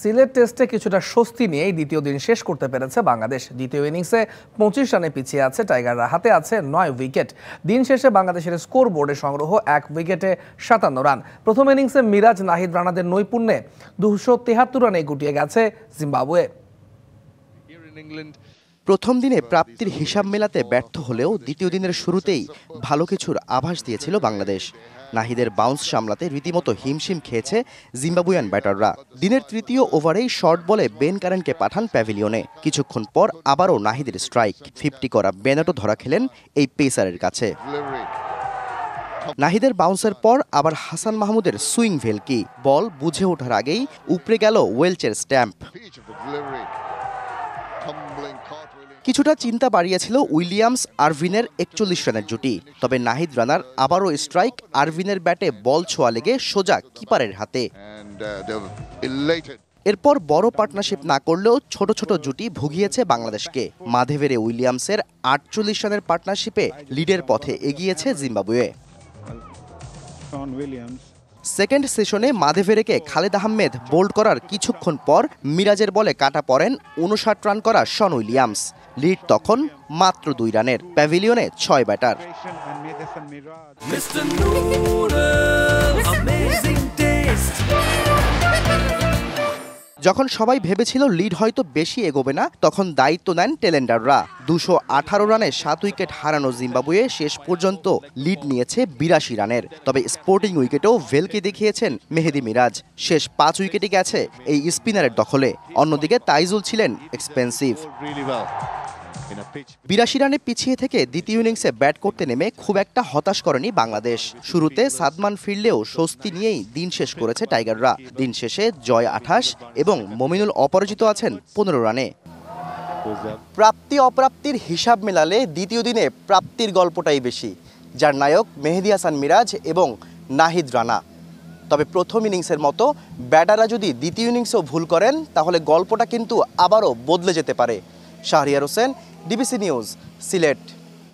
সিলেট টেস্টে কিছুটা স্বস্তি নিয়েই দ্বিতীয় দিন শেষ করতে পেরেছে বাংলাদেশ। দ্বিতীয় ইনিংসে 25 রানে পিছিয়ে আছে টাইগাররা, হাতে আছে 9 উইকেট। দিন শেষে বাংলাদেশের স্কোর বোর্ডে সংগ্রহ 1 উইকেটে 57 রান। প্রথম ইনিংসে মিরাজ নাহিদ রানাদের নৈপুণ্যে 273 রানে গুটিয়ে গেছে জিম্বাবুয়ে। প্রথম দিনে প্রাপ্তির হিসাব মেলাতে ব্যর্থ হলেও দ্বিতীয় দিনের শুরুতেই ভালো কিছুর আভাস দিয়েছিল বাংলাদেশ। নাহিদের বাউন্স সামলাতে রীতিমতো হিমশিম খেয়েছে জিম্বাবুয়ান ব্যাটাররা। দিনের তৃতীয় ওভারেই শর্ট বলে বেন কারেনকে পাঠান প্যাভিলিয়নে। কিছুক্ষণ পর আবারও নাহিদের স্ট্রাইক। 50 করা বেনেটও ধরা খেলেন এই পেসারের কাছে। নাহিদের বাউন্সের পর আবার হাসান মাহমুদের সুইং ভেলকি। বল বুঝে ওঠার আগেই উপড়ে গেল ওয়েলচের স্ট্যাম্প। কিছুটা চিন্তা বাড়িয়েছিল উইলিয়ামস আরভিনের 41 রানের জুটি। তবে নাহিদ রানার আবারও স্ট্রাইক, আরভিনের ব্যাটে বল ছোঁয়া লেগে সোজা কিপারের হাতে। এরপর বড় পার্টনারশিপ না করলেও ছোট ছোট জুটি ভুগিয়েছে বাংলাদেশকে। মাধেভেরে উইলিয়ামসের 48 রানের পার্টনারশিপে লিডের পথে এগিয়েছে জিম্বাবুয়ে। সেকেন্ড সেশনে মাধেভেরেকে খালেদ আহমেদ বোল্ড করার কিছুক্ষণ পর মিরাজের বলে কাটা পড়েন 59 রান করা শন উইলিয়ামস। লিড তখন মাত্র 2 রানের। প্যাভিলিয়নে 6 ব্যাটার। যখন সবাই ভেবেছিল লিড হয়তো বেশি এগোবে না, তখন দায়িত্ব নেন টেলেন্ডাররা। 218 রানে 7 উইকেট হারানো জিম্বাবুয়ে শেষ পর্যন্ত লিড নিয়েছে 82 রানের। তবে স্পোর্টিং উইকেটেও ভেলকি দেখিয়েছেন মেহেদী মিরাজ। শেষ 5 উইকেটই গেছে এই স্পিনারের দখলে। অন্যদিকে তাইজুল ছিলেন এক্সপেন্সিভ। 82 রানে পিছিয়ে থেকে দ্বিতীয় ইনিংসে ব্যাট করতে নেমে খুব একটা হতাশ করেনি বাংলাদেশ। শুরুতে সাদমান ফিরলেও স্বস্তি নিয়েই দিন শেষ করেছে টাইগাররা। দিন শেষে জয় 28 এবং মমিনুল অপরাজিত আছেন 15 রানে। প্রাপ্তি অপ্রাপ্তির হিসাব মেলালে দ্বিতীয় দিনে প্রাপ্তির গল্পটাই বেশি, যার নায়ক মেহেদী হাসান মিরাজ এবং নাহিদ রানা। তবে প্রথম ইনিংসের মতো ব্যাটাররা যদি দ্বিতীয় ইনিংসেও ভুল করেন, তাহলে গল্পটা কিন্তু আবারও বদলে যেতে পারে। Shahriar Hossain, DBC news, Sylhet.